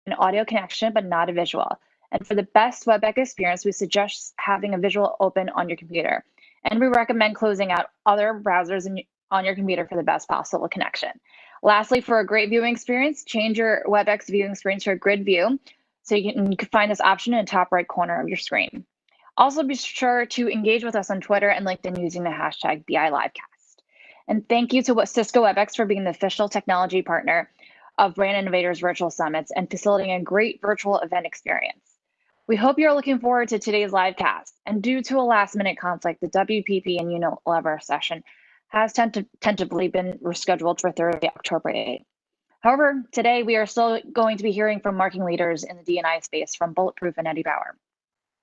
an audio connection, but not a visual. And for the best WebEx experience, we suggest having a visual open on your computer. And we recommend closing out other browsers on your computer for the best possible connection. Lastly, for a great viewing experience, change your WebEx viewing screen to a grid view. So you can find this option in the top right corner of your screen. Also, be sure to engage with us on Twitter and LinkedIn using the hashtag BILivecast. And thank you to Cisco WebEx for being the official technology partner of Brand Innovators Virtual Summits and facilitating a great virtual event experience. We hope you're looking forward to today's livecast. And due to a last-minute conflict, the WPP and Unilever session has tentatively been rescheduled for Thursday, October 8th. However, today we are still going to be hearing from marketing leaders in the D&I space from BulletProof and Eddie Bauer.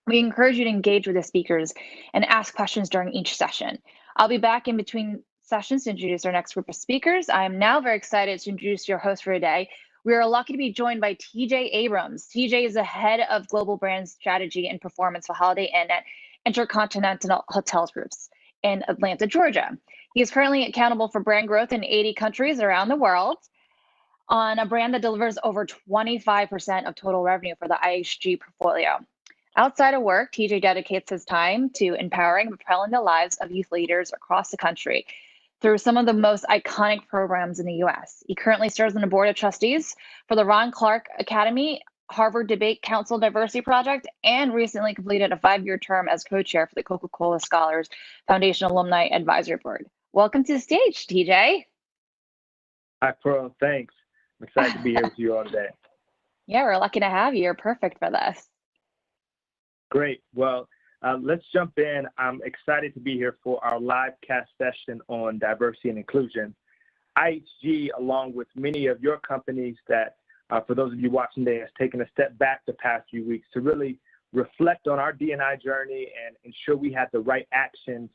We encourage you to engage with the speakers and ask questions during each session. I'll be back in between sessions to introduce our next group of speakers. I am now very excited to introduce your host for today. We are lucky to be joined by TJ Abrams. TJ is the head of global brand strategy and performance for Holiday Inn at Intercontinental Hotels Groups in Atlanta, Georgia. He is currently accountable for brand growth in 80 countries around the world on a brand that delivers over 25% of total revenue for the IHG portfolio. Outside of work, TJ dedicates his time to empowering and propelling the lives of youth leaders across the country through some of the most iconic programs in the US. He currently serves on the board of trustees for the Ron Clark Academy, Harvard Debate Council Diversity Project, and recently completed a 5-year term as co-chair for the Coca-Cola Scholars Foundation Alumni Advisory Board. Welcome to the stage, TJ. Hi, Kerel. Thanks. I'm excited to be here with you all today. Yeah, we're lucky to have you. You're perfect for this. Great. Well, let's jump in. I'm excited to be here for our live cast session on diversity and inclusion. IHG, along with many of your companies that, for those of you watching today, has taken a step back the past few weeks to really reflect on our D&I journey and ensure we have the right actions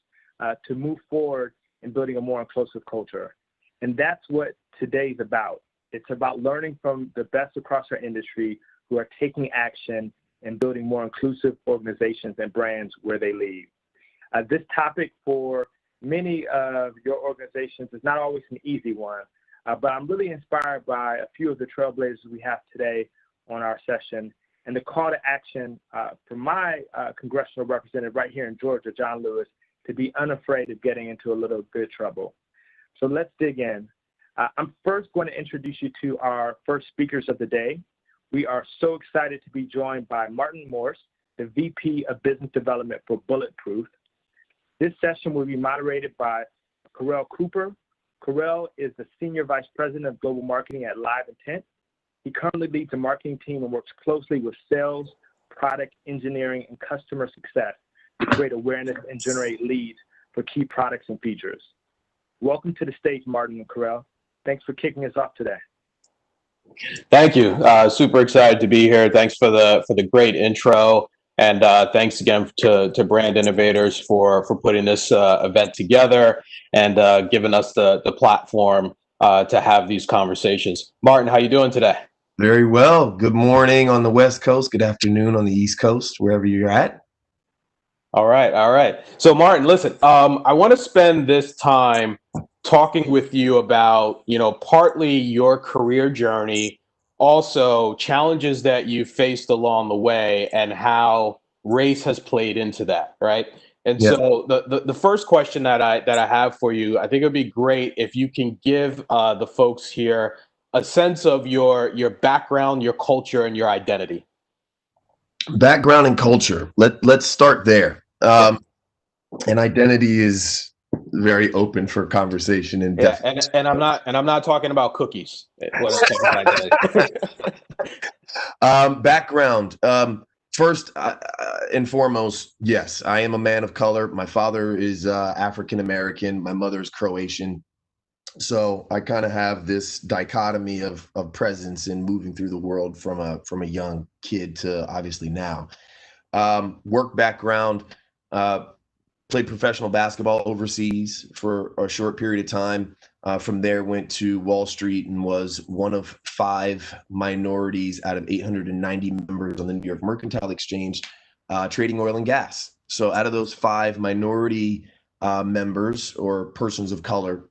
to move forward in building a more inclusive culture. And that's what today's about. It's about learning from the best across our industry who are taking action and building more inclusive organizations and brands where they lead. This topic for many of your organizations is not always an easy one, but I'm really inspired by a few of the trailblazers we have today on our session. And the call to action for my congressional representative right here in Georgia, John Lewis, to be unafraid of getting into a little bit of trouble. So let's dig in. I'm first going to introduce you to our first speakers of the day. We are so excited to be joined by Martin Morse, the VP of Business Development for BulletProof. This session will be moderated by Kerel Cooper. Kerel is the Senior Vice President of Global Marketing at LiveIntent. He currently leads a marketing team and works closely with sales, product engineering, and customer success to create awareness and generate leads for key products and features. Welcome to the stage, Martin and Kerel. Thanks for kicking us off today. Thank you. Super excited to be here. Thanks for the great intro, and thanks again to Brand Innovators for putting this event together and giving us the platform to have these conversations. Martin, how you doing today? Very well. Good morning on the West Coast. Good afternoon on the East Coast, wherever you're at. All right. So Martin, listen, I want to spend this time talking with you about, partly your career journey, also challenges that you faced along the way and how race has played into that, right? And so the first question that I have for you, I think it would be great if you can give the folks here a sense of your background, your culture, and your identity. Background and culture. Let's start there. And identity is very open for conversation and and I'm not talking about cookies. Background. First and foremost, yes, I am a man of color. My father is African American. My mother is Croatian. So I kind of have this dichotomy of presence in moving through the world from a young kid to obviously now. Work background. Played professional basketball overseas for a short period of time. From there, went to Wall Street and was one of 5 minorities out of 890 members on the New York Mercantile Exchange, trading oil and gas. So out of those 5 minority members or persons of color,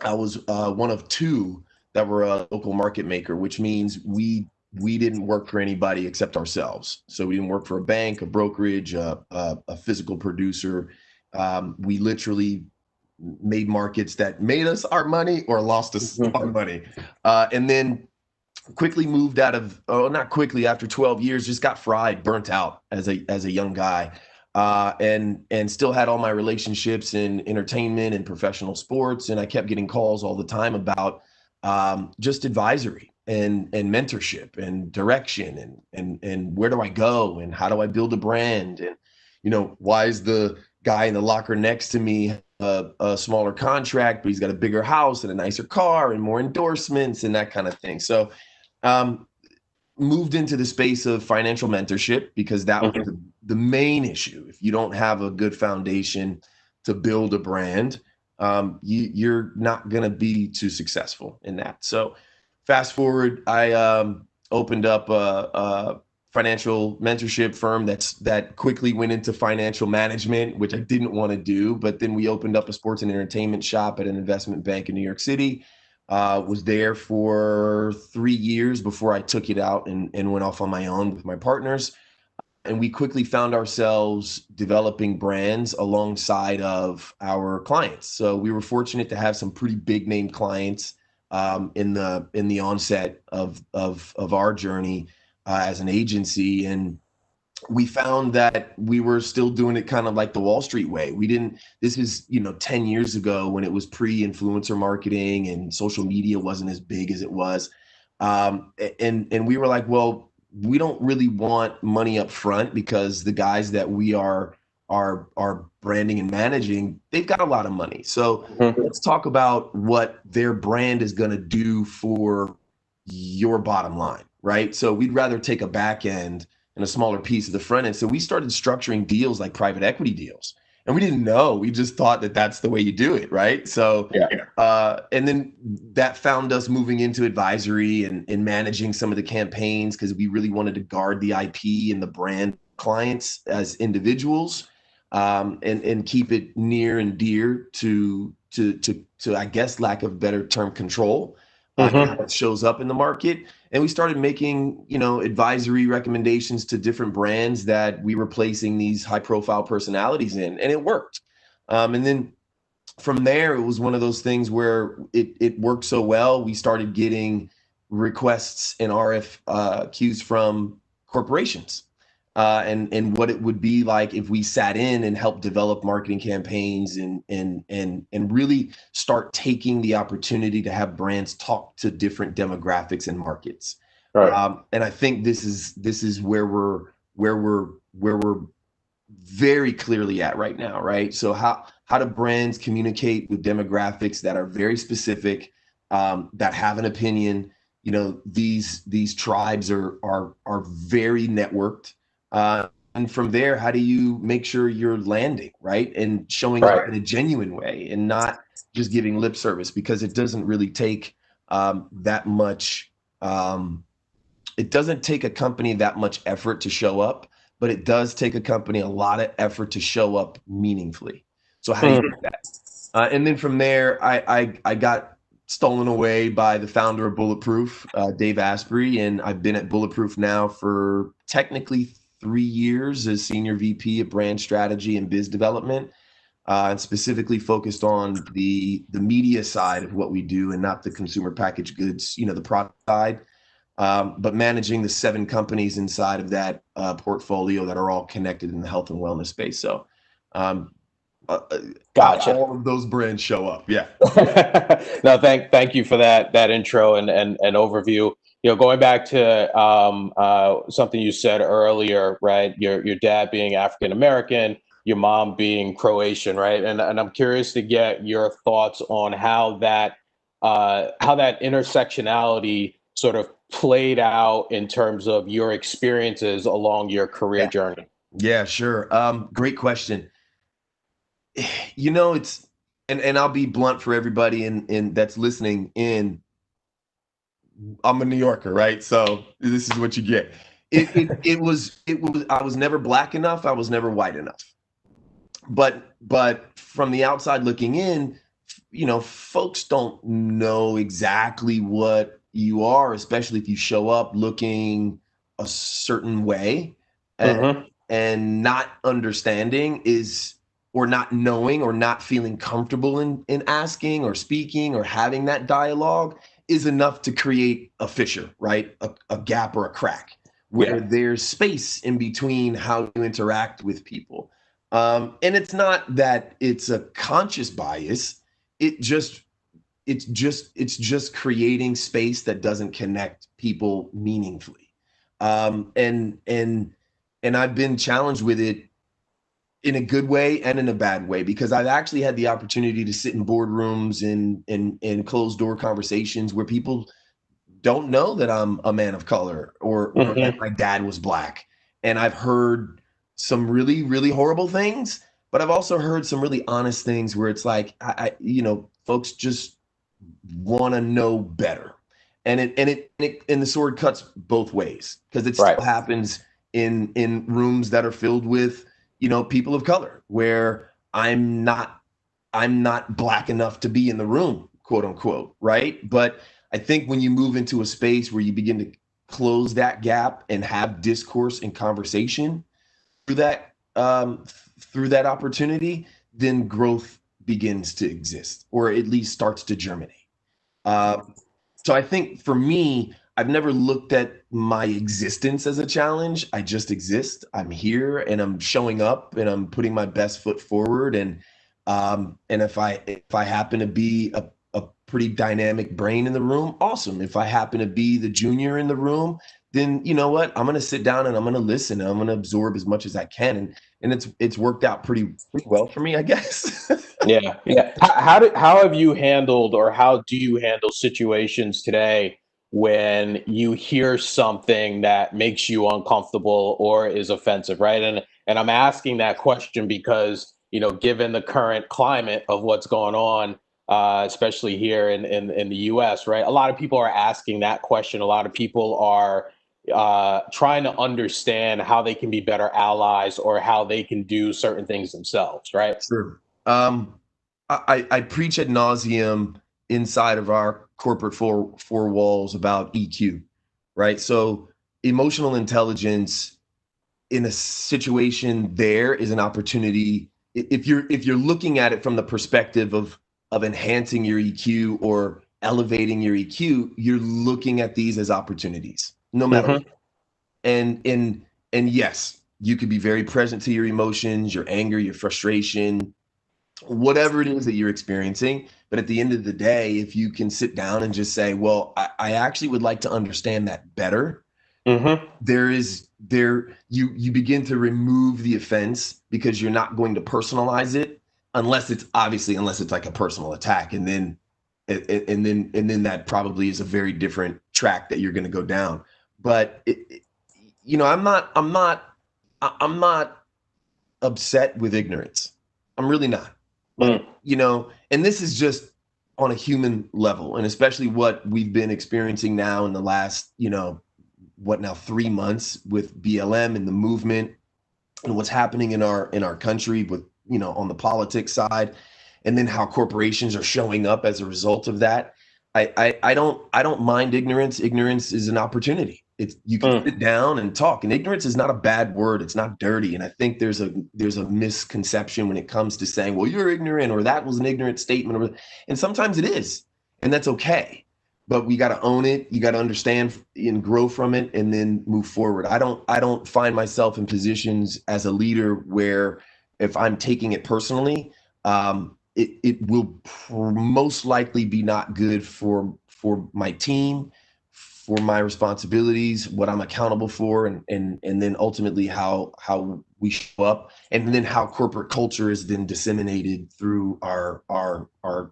I was one of 2 that were a local market maker, which means we we didn't work for anybody except ourselves. So we didn't work for a bank, a brokerage, a physical producer. We literally made markets that made us our money or lost us our money. And then quickly moved out of, not quickly, after 12 years, just got fried, burnt out as a young guy. And still had all my relationships in entertainment and professional sports. And I kept getting calls all the time about just advisory and mentorship and direction and where do I go and how do I build a brand, and why is the guy in the locker next to me a smaller contract, but he's got a bigger house and a nicer car and more endorsements and that kind of thing. So moved into the space of financial mentorship because that was the main issue. If you don't have a good foundation to build a brand, you're not going to be too successful in that. So fast forward, I opened up a financial mentorship firm that quickly went into financial management, which I didn't want to do. But then we opened up a sports and entertainment shop at an investment bank in New York City. Was there for 3 years before I took it out and went off on my own with my partners. And we quickly found ourselves developing brands alongside of our clients. So we were fortunate to have some pretty big name clients in the onset of our journey as an agency. And we found that we were still doing it kind of like the Wall Street way. This was, 10 years ago when it was pre-influencer marketing and social media wasn't as big as it was. And we were like, well, we don't really want money up front because the guys that we are branding and managing, they've got a lot of money. So let's talk about what their brand is going to do for your bottom line, right? So we'd rather take a back end and a smaller piece of the front end. So we started structuring deals like private equity deals. And we didn't know. We just thought that that's the way you do it, right? So, and then that found us moving into advisory and managing some of the campaigns because we really wanted to guard the IP and the brand clients as individuals, and keep it near and dear to I guess, lack of better term, control. How it shows up in the market. And we started making, advisory recommendations to different brands that we were placing these high profile personalities in, and it worked. And then from there, it was one of those things where it worked so well. We started getting requests and RFQs from corporations. And what it would be like if we sat in and helped develop marketing campaigns and really start taking the opportunity to have brands talk to different demographics and markets. Right. And I think this is where we're very clearly at right now, right? So how do brands communicate with demographics that are very specific, that have an opinion? These tribes are very networked. And from there, how do you make sure you're landing, right? And showing up in a genuine way and not just giving lip service, because it doesn't really take that much. It doesn't take a company that much effort to show up, but it does take a company a lot of effort to show up meaningfully. So how do you do that? And then from there, I got stolen away by the founder of BulletProof, Dave Asprey, and I've been at BulletProof now for technically 3 years as senior VP of brand strategy and biz development, and specifically focused on the media side of what we do and not the consumer packaged goods, the product side, but managing the 7 companies inside of that portfolio that are all connected in the health and wellness space. So gotcha. All of those brands show up. Yeah. No, thank you for that intro and overview. Going back to something you said earlier, right? Your dad being African American, your mom being Croatian, right? And I'm curious to get your thoughts on how that intersectionality sort of played out in terms of your experiences along your career journey. Yeah, sure. Great question. It's and I'll be blunt for everybody in that's listening in. I'm a New Yorker, right? So this is what you get. It was I was never black enough. I was never white enough. But from the outside looking in, folks don't know exactly what you are, especially if you show up looking a certain way, and not understanding or not knowing or not feeling comfortable in asking or speaking or having that dialogue is enough to create a fissure, right? A gap or a crack where there's space in between how you interact with people. And it's not that it's a conscious bias. It's just creating space that doesn't connect people meaningfully. And I've been challenged with it in a good way and in a bad way, because I've actually had the opportunity to sit in boardrooms and closed door conversations where people don't know that I'm a man of color or that my dad was black. And I've heard some really, really horrible things, but I've also heard some really honest things where it's like, folks just want to know better. And the sword cuts both ways, because it still happens in rooms that are filled with, people of color, where I'm not black enough to be in the room, quote unquote, right? But I think when you move into a space where you begin to close that gap and have discourse and conversation through that opportunity, then growth begins to exist, or at least starts to germinate. So I think for me, I've never looked at my existence as a challenge. I just exist. I'm here and I'm showing up and I'm putting my best foot forward. And if I happen to be a pretty dynamic brain in the room, awesome. If I happen to be the junior in the room, then you know what? I'm going to sit down and I'm going to listen and I'm going to absorb as much as I can. And it's worked out pretty well for me, I guess. Yeah. How have you handled, or how do you handle situations today when you hear something that makes you uncomfortable or is offensive, right? And I'm asking that question because, given the current climate of what's going on, especially here in the US, right? A lot of people are asking that question. A lot of people are trying to understand how they can be better allies or how they can do certain things themselves, right? Sure. I preach ad nauseum inside of our corporate four walls about EQ, right? So emotional intelligence in a situation there is an opportunity. If you're looking at it from the perspective of enhancing your EQ or elevating your EQ, you're looking at these as opportunities, no matter what. And yes, you could be very present to your emotions, your anger, your frustration, whatever it is that you're experiencing. But at the end of the day, if you can sit down and just say, well, I actually would like to understand that better. You begin to remove the offense, because you're not going to personalize it unless it's like a personal attack. And then that probably is a very different track that you're going to go down. But I'm not upset with ignorance. I'm really not. And this is just on a human level, and especially what we've been experiencing now in the last, 3 months with BLM and the movement and what's happening in our country with, on the politics side, and then how corporations are showing up as a result of that. I don't mind ignorance. Ignorance is an opportunity. You can sit down and talk, and ignorance is not a bad word. It's not dirty. And I think there's a misconception when it comes to saying, well, you're ignorant, or that was an ignorant statement. And sometimes it is, and that's okay. But we got to own it. You got to understand and grow from it, and then move forward. I don't find myself in positions as a leader where if I'm taking it personally, it will most likely be not good for my team, for my responsibilities, what I'm accountable for, and then ultimately how we show up, and then how corporate culture is then disseminated through our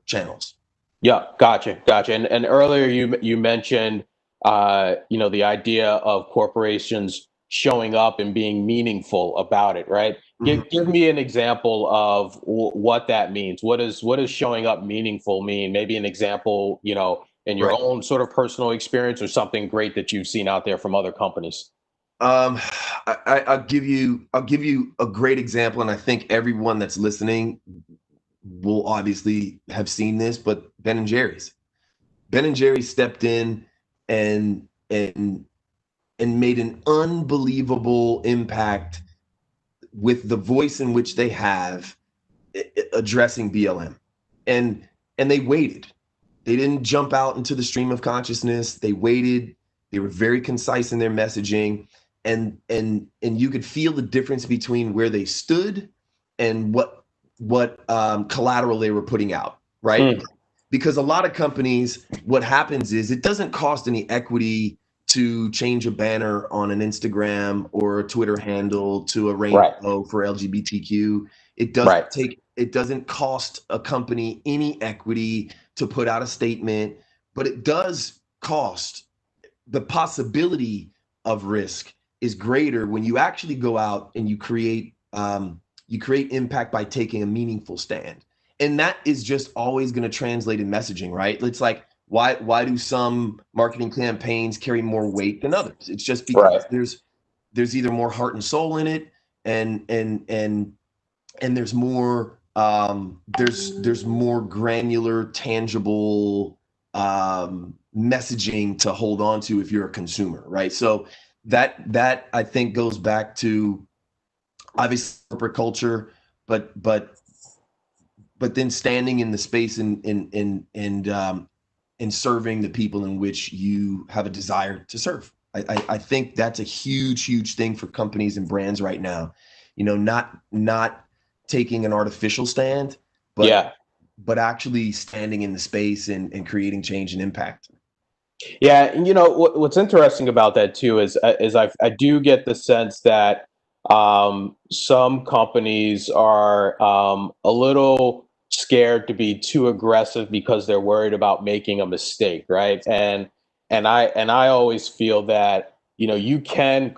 channels. Yeah, gotcha. And earlier you mentioned the idea of corporations showing up and being meaningful about it, right? Give me an example of what that means. What does showing up meaningful mean? Maybe an example, in your own sort of personal experience, or something great that you've seen out there from other companies. I'll give you a great example, and I think everyone that's listening will obviously have seen this, but Ben and Jerry's stepped in and made an unbelievable impact with the voice in which they have addressing BLM. And they waited. They didn't jump out into the stream of consciousness. They waited. They were very concise in their messaging, and you could feel the difference between where they stood and what collateral they were putting out, right? Because a lot of companies, what happens is it doesn't cost any equity to change a banner on an Instagram or a Twitter handle to a rainbow for LGBTQ. It doesn't it doesn't cost a company any equity to put out a statement, but it does cost. The possibility of risk is greater when you actually go out and you create impact by taking a meaningful stand. And that is just always going to translate in messaging, right? It's like, why do some marketing campaigns carry more weight than others? It's just because there's either more heart and soul in it, and there's more there's more granular, tangible messaging to hold on to if you're a consumer, right? So that I think goes back to obviously corporate culture, but then standing in the space and serving the people in which you have a desire to serve. I think that's a huge thing for companies and brands right now. You know, not taking an artificial stand, but actually standing in the space and creating change and impact. Yeah, and you know what's interesting about that too is I do get the sense that some companies are a little scared to be too aggressive because they're worried about making a mistake, right? And I always feel that, you know, you can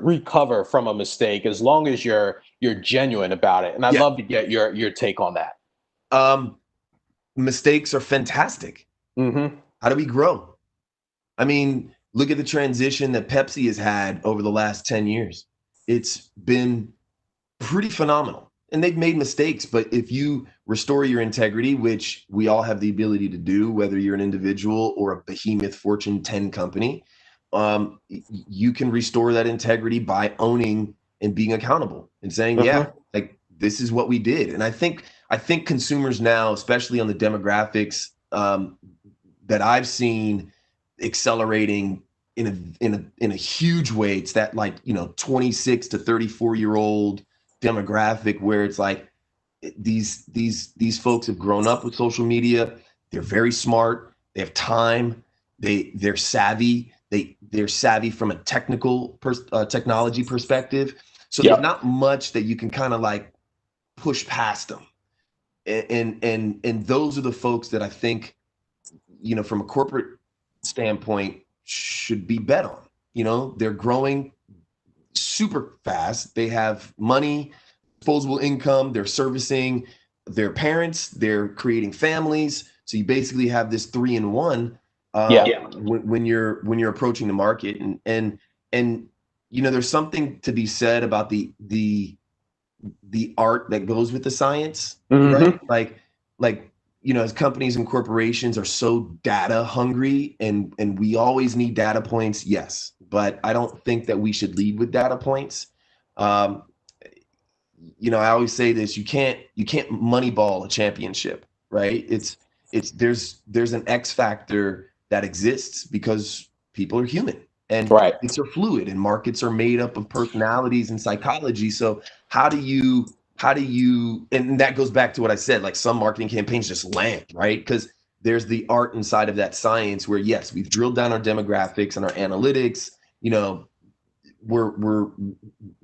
recover from a mistake as long as you're genuine about it. And I'd love to get your take on that. Mistakes are fantastic. How do we grow? I mean, look at the transition that Pepsi has had over the last 10 years. It's been pretty phenomenal. And they've made mistakes, but if you restore your integrity, which we all have the ability to do, whether you're an individual or a behemoth Fortune 10 company, you can restore that integrity by owning and being accountable and saying, like, this is what we did. And I think consumers now, especially on the demographics that I've seen accelerating in a huge way, it's that, like, you know, 26 to 34-year-old demographic where it's like these folks have grown up with social media. They're very smart. They have time. They're savvy. They're savvy from a technology perspective. So there's not much that you can kind of like push past them. And those are the folks that I think, you know, from a corporate standpoint, should be bet on. You know, they're growing super fast. They have money, disposable income. They're servicing their parents. They're creating families. So you basically have this 3-in-1 when you're approaching the market. And you know, there's something to be said about the art that goes with the science, right? Like, you know, as companies and corporations are so data hungry, and we always need data points, yes, but I don't think that we should lead with data points. You know, I always say this: you can't moneyball a championship, right? There's an X factor that exists because people are human, and markets are fluid, and markets are made up of personalities and psychology. So how do you, and that goes back to what I said, like some marketing campaigns just land, right? Because there's the art inside of that science where, yes, we've drilled down our demographics and our analytics, you know,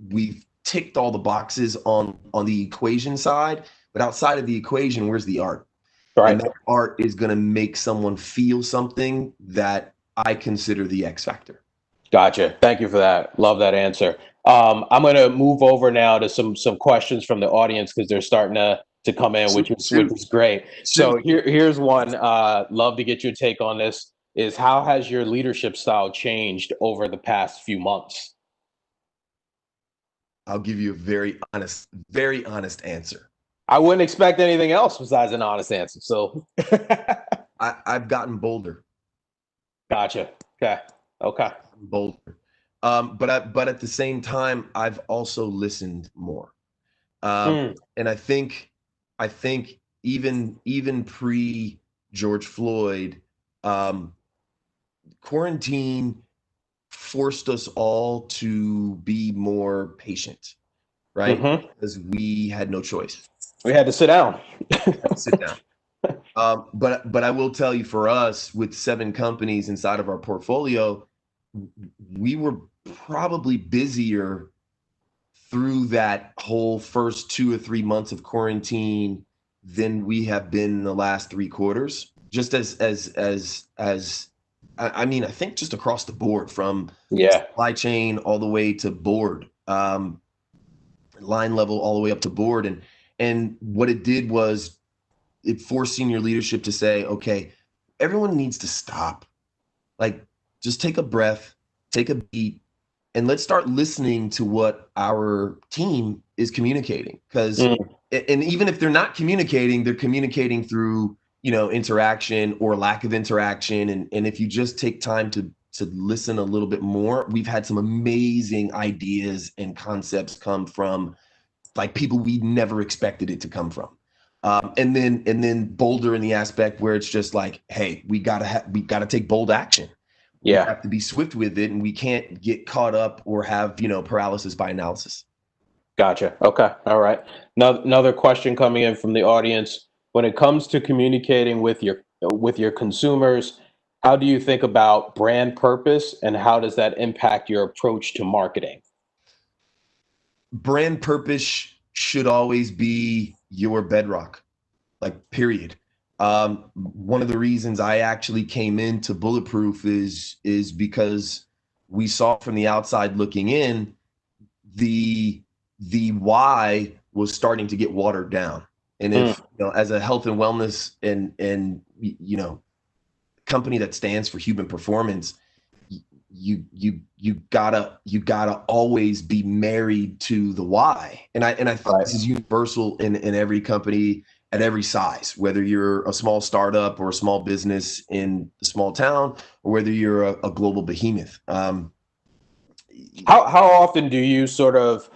we've ticked all the boxes on the equation side, but outside of the equation, where's the art? And that art is going to make someone feel something that I consider the X factor. Gotcha. Thank you for that. Love that answer. I'm going to move over now to some questions from the audience because they're starting to come in, which is great. So here's one. Love to get your take on this. Is how has your leadership style changed over the past few months? I'll give you a very honest answer. I wouldn't expect anything else besides an honest answer. So I've gotten bolder. Gotcha. Okay. Okay. Bolder. But at the same time, I've also listened more. And I think even pre George Floyd, quarantine forced us all to be more patient, right? Because we had no choice. We had to sit down. Sit down. But I will tell you, for us, with 7 companies inside of our portfolio, we were probably busier through that whole first 2 or 3 months of quarantine than we have been in the last 3 quarters. Just I mean, I think just across the board, from supply chain all the way to board, line level all the way up to board. And what it did was it forced senior leadership to say, okay, everyone needs to stop. Like, just take a breath, take a beat, and let's start listening to what our team is communicating. Because, and even if they're not communicating, they're communicating through, interaction or lack of interaction. And if you just take time to listen a little bit more, we've had some amazing ideas and concepts come from, like, people we never expected it to come from. And then bolder in the aspect where it's just like, hey, we gotta take bold action. We have to be swift with it, and we can't get caught up or have, paralysis by analysis. Gotcha. Okay. All right. Now, another question coming in from the audience: when it comes to communicating with your consumers, how do you think about brand purpose, and how does that impact your approach to marketing? Brand purpose should always be your bedrock, like, period. One of the reasons I actually came into BulletProof is because we saw from the outside looking in, the why was starting to get watered down. And if, as a health and wellness and company that stands for human performance, you gotta always be married to the why. And I think this is universal in every company at every size, whether you're a small startup or a small business in a small town, or whether you're a global behemoth. How often do you sort of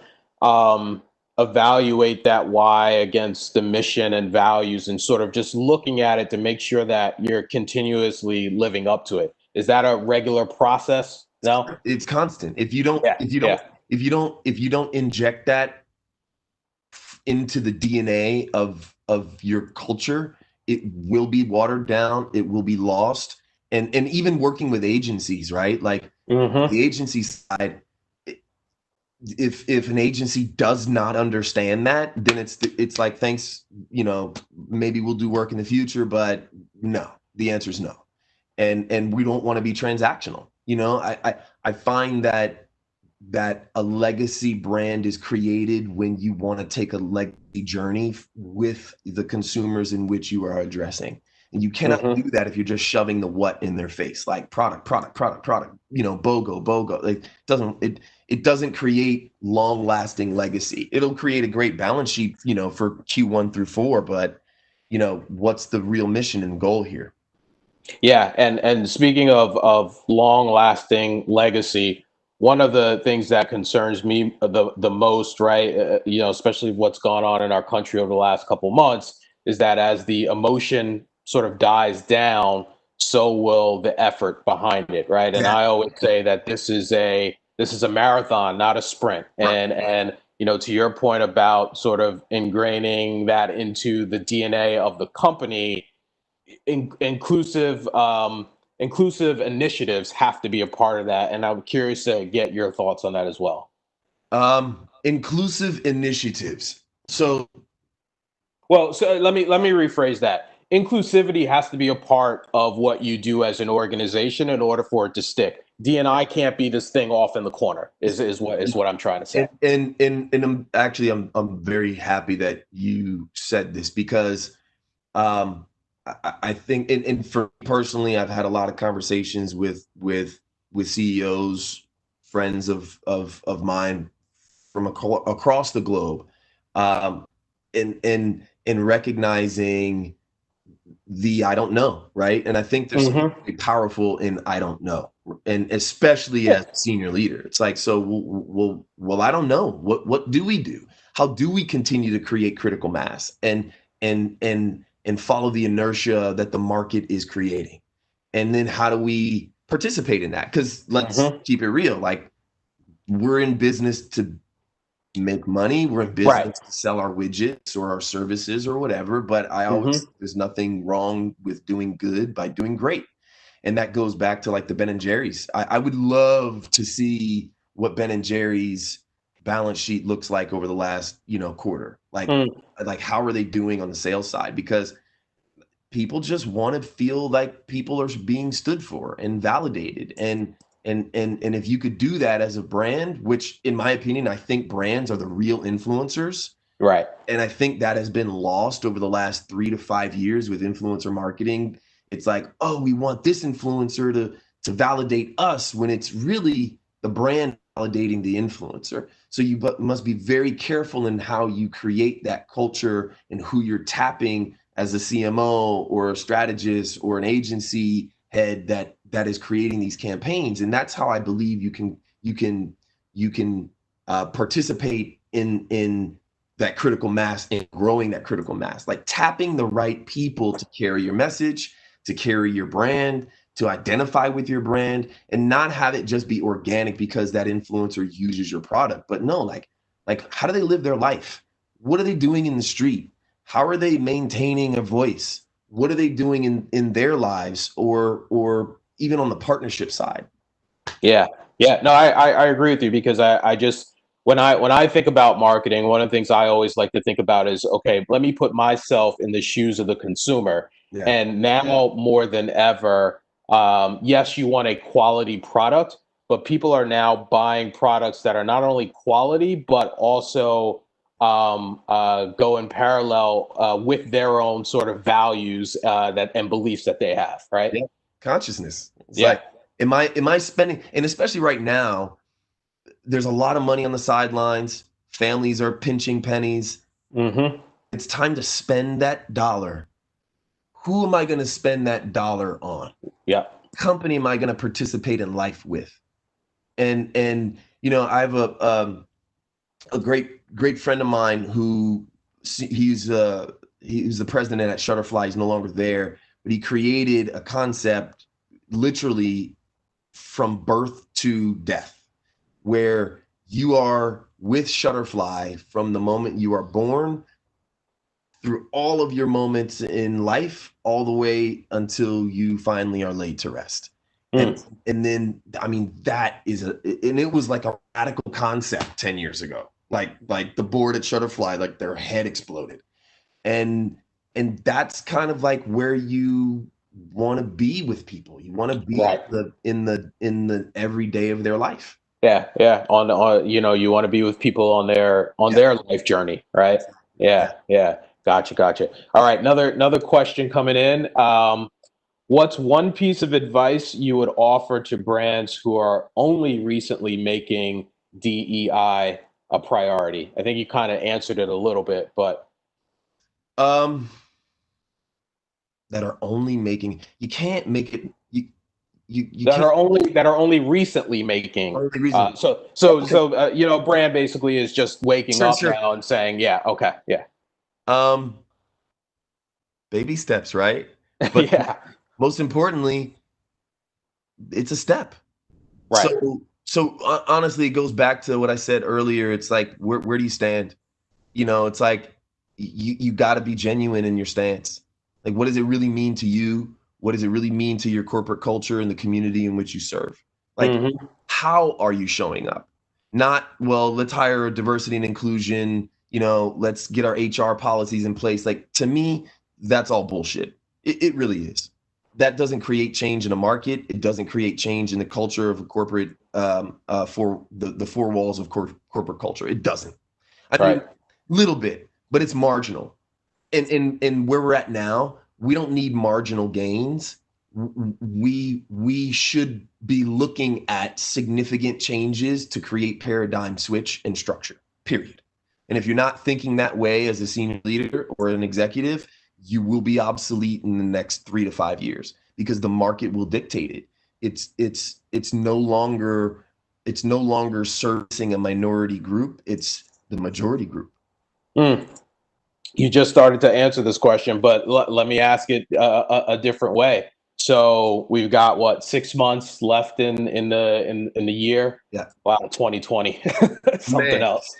evaluate that why against the mission and values, and sort of just looking at it to make sure that you're continuously living up to it? Is that a regular process? No, it's constant. If you don't inject that into the DNA of your culture, it will be watered down. It will be lost. And even working with agencies, right? Like, the agency side, if an agency does not understand that, then it's like, thanks, maybe we'll do work in the future, but no, the answer is no. And we don't want to be transactional. I find that a legacy brand is created when you want to take a legacy journey with the consumers in which you are addressing. And you cannot do that if you're just shoving the what in their face, like product, BOGO. Like, it doesn't create long-lasting legacy. It'll create a great balance sheet, for Q1 through 4, but what's the real mission and goal here? Yeah, and speaking of long-lasting legacy, one of the things that concerns me the most, right, especially what's gone on in our country over the last couple months, is that as the emotion sort of dies down, so will the effort behind it, right? And I always say that this is a marathon, not a sprint. And to your point about sort of ingraining that into the DNA of the company, inclusive initiatives have to be a part of that. And I'm curious to get your thoughts on that as well. Inclusive initiatives. So let me rephrase that. Inclusivity has to be a part of what you do as an organization in order for it to stick. D&I can't be this thing off in the corner. Is what I'm trying to say. And I'm very happy that you said this, because I think, and for personally, I've had a lot of conversations with CEOs, friends of mine from across the globe, in recognizing the I don't know, right? And I think there's Mm-hmm. something powerful in I don't know, and especially as a senior leader, it's like, so well, I don't know. What do we do? How do we continue to create critical mass and follow the inertia that the market is creating? And then how do we participate in that? Because let's keep it real, like, we're in business to make money. We're in Right. business to sell our widgets or our services or whatever. But I always, there's nothing wrong with doing good by doing great. And that goes back to like the Ben and Jerry's. I would love to see what Ben and Jerry's balance sheet looks like over the last, quarter. Like how are they doing on the sales side? Because people just want to feel like people are being stood for and validated. And if you could do that as a brand, which in my opinion, I think brands are the real influencers. Right. And I think that has been lost over the last 3 to 5 years with influencer marketing. It's like, oh, we want this influencer to validate us, when it's really the brand validating the influencer. So you must be very careful in how you create that culture and who you're tapping as a CMO or a strategist or an agency head that is creating these campaigns. And that's how I believe you can participate in that critical mass and growing that critical mass, like tapping the right people to carry your message, to carry your brand, to identify with your brand, and not have it just be organic because that influencer uses your product. But no, like how do they live their life? What are they doing in the street? How are they maintaining a voice? What are they doing in their lives, or even on the partnership side? Yeah. No, I agree with you, because I just, when I think about marketing, one of the things I always like to think about is, okay, let me put myself in the shoes of the consumer. Yeah. And now more than ever, yes, you want a quality product, but people are now buying products that are not only quality, but also go in parallel with their own sort of values and beliefs that they have, right? Yeah. Consciousness. It's Yeah. like, am I spending, and especially right now, there's a lot of money on the sidelines. Families are pinching pennies. Mm-hmm. It's time to spend that dollar. Who am I going to spend that dollar on? Yeah. Company am I going to participate in life with? And I have a great friend of mine who he's the president at Shutterfly. He's no longer there, but he created a concept literally from birth to death, where you are with Shutterfly from the moment you are born through all of your moments in life, all the way until you finally are laid to rest. And then, I mean, that is and it was like a radical concept 10 years ago. Like the board at Shutterfly, like their head exploded. And that's kind of like where you want to be with people. You want to be Right. in the everyday of their life. Yeah. On you want to be with people on their life journey, right? Yeah. Gotcha. All right, another question coming in. What's one piece of advice you would offer to brands who are only recently making DEI a priority? I think you kind of answered it a little bit, but that are only making, you can't make it, you that can't, are only recently making. only reason. So brand basically is just waking up Sure. now and saying, yeah, okay, yeah. Baby steps, right? But Yeah. most importantly, it's a step. Right. So honestly, it goes back to what I said earlier. It's like, where do you stand? It's like you got to be genuine in your stance. Like, what does it really mean to you? What does it really mean to your corporate culture and the community in which you serve? Like, how are you showing up? Not, well, let's hire a diversity and inclusion, let's get our HR policies in place. Like, to me, that's all bullshit. It really is. That doesn't create change in a market. It doesn't create change in the culture of a corporate, for the four walls of corporate culture. It doesn't. I mean, little bit, but it's marginal. And where we're at now, we don't need marginal gains. We should be looking at significant changes to create paradigm switch and structure, period. And if you're not thinking that way as a senior leader or an executive, you will be obsolete in the next 3 to 5 years because the market will dictate it. It's no longer servicing a minority group. It's the majority group. You just started to answer this question, but let me ask it a different way. So we've got what, 6 months left in the year? Yeah. Wow, 2020, something Man. else.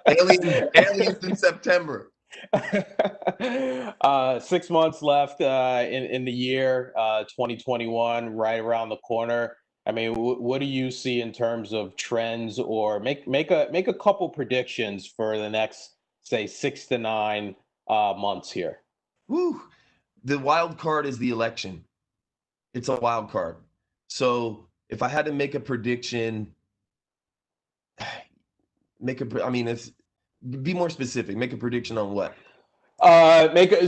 Aliens in September. 6 months left in the year, 2021, right around the corner. I mean, what do you see in terms of trends, or make a couple predictions for the next, say, 6 to 9 months here? Woo. The wild card is the election. It's a wild card. So if I had to make a prediction, be more specific. Make a prediction on what?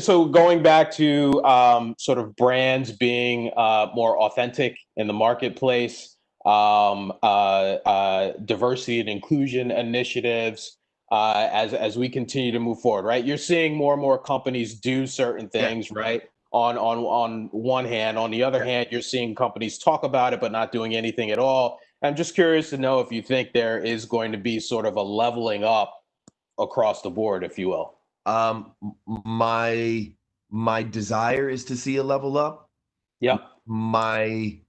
So going back to sort of brands being more authentic in the marketplace, diversity and inclusion initiatives, as we continue to move forward, right? You're seeing more and more companies do certain things, right? On one hand, on the other hand, you're seeing companies talk about it but not doing anything at all. I'm just curious to know if you think there is going to be sort of a leveling up across the board, if you will. My desire is to see a level up. Yeah. I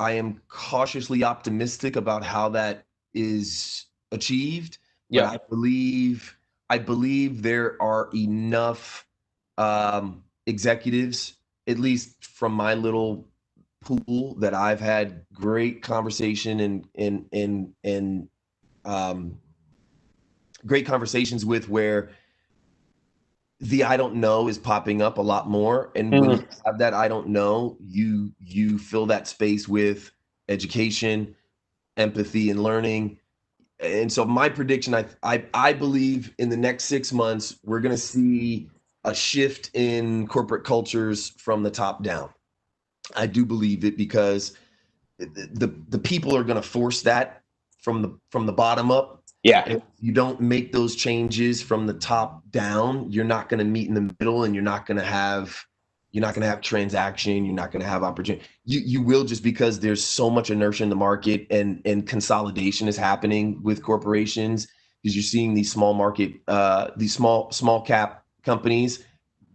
am cautiously optimistic about how that is achieved. But Yeah. I believe there are enough executives, at least from my little pool, that I've had great conversation and great conversations with, where the I don't know is popping up a lot more. And when you have that I don't know, you fill that space with education, empathy, and learning. And so my prediction, I believe in the next 6 months, we're going to see a shift in corporate cultures from the top down. I do believe it, because the people are going to force that from the bottom up. Yeah. If you don't make those changes from the top down, you're not going to meet in the middle, and you're not going to have transaction. You're not going to have opportunity. You will, just because there's so much inertia in the market, and consolidation is happening with corporations, because you're seeing these these small cap companies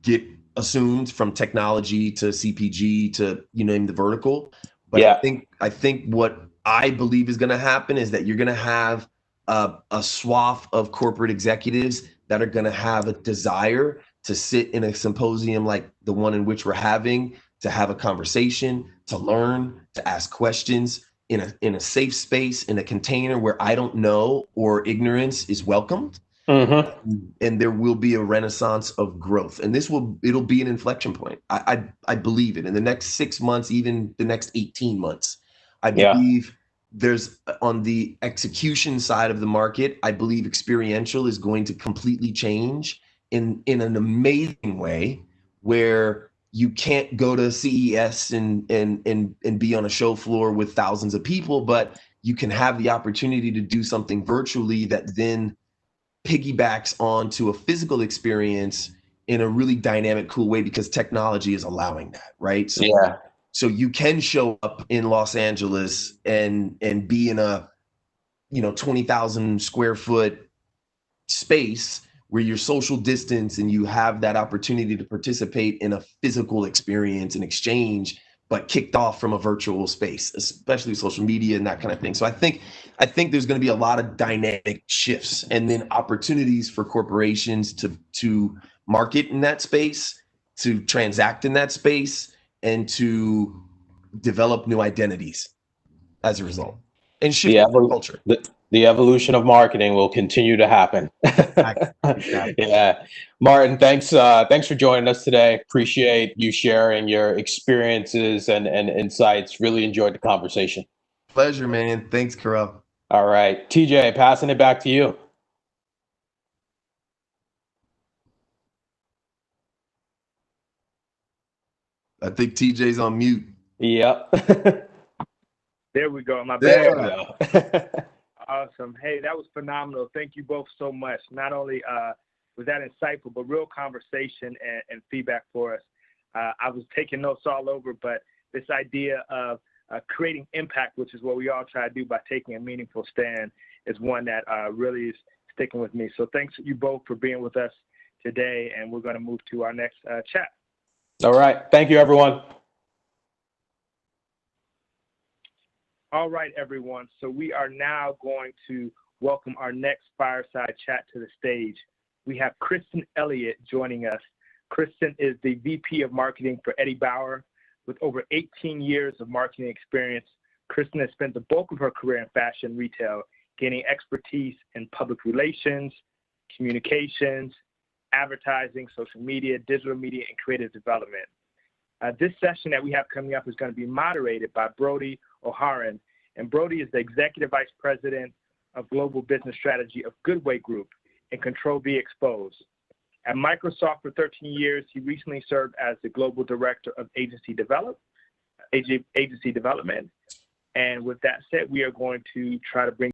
get assumed from technology to CPG to, you name the vertical. But Yeah. I think what I believe is going to happen is that you're going to have a swath of corporate executives that are going to have a desire to sit in a symposium like the one in which we're having, to have a conversation, to learn, to ask questions in a safe space, in a container where I don't know or ignorance is welcomed. And there will be a renaissance of growth, and it'll be an inflection point. I believe it in the next 6 months, even the next 18 months. I believe there's, on the execution side of the market, I believe experiential is going to completely change in an amazing way, where you can't go to CES and be on a show floor with thousands of people, but you can have the opportunity to do something virtually that then piggybacks onto a physical experience in a really dynamic, cool way, because technology is allowing that, right? So you can show up in Los Angeles and be in a 20,000 square foot space where you're social distance, and you have that opportunity to participate in a physical experience and exchange, but kicked off from a virtual space, especially social media and that kind of thing. So I think there's going to be a lot of dynamic shifts, and then opportunities for corporations to market in that space, to transact in that space, and to develop new identities as a result, and shift the culture. The evolution of marketing will continue to happen. Exactly. Yeah. Martin, thanks for joining us today. Appreciate you sharing your experiences and insights. Really enjoyed the conversation. Pleasure, man. Thanks, Kerel. All right. TJ, passing it back to you. I think TJ's on mute. Yep. There we go. My There bad. we go. Awesome. Hey, that was phenomenal. Thank you both so much. Not only was that insightful, but real conversation and feedback for us. I was taking notes all over, but this idea of creating impact, which is what we all try to do by taking a meaningful stand, is one that really is sticking with me. So thanks you both for being with us today, and we're going to move to our next chat. All right. Thank you, everyone. All right, everyone. So we are now going to welcome our next Fireside Chat to the stage. We have Kristen Elliott joining us. Kristen is the VP of Marketing for Eddie Bauer. With over 18 years of marketing experience, Kristen has spent the bulk of her career in fashion retail, gaining expertise in public relations, communications, advertising, social media, digital media, and creative development. This session that we have coming up is going to be moderated by Brody O'Haran, and Brody is the Executive Vice President of Global Business Strategy of Goodway Group and Control V Exposed. At Microsoft for 13 years, he recently served as the Global Director of Agency Development. And with that said, we are going to try to bring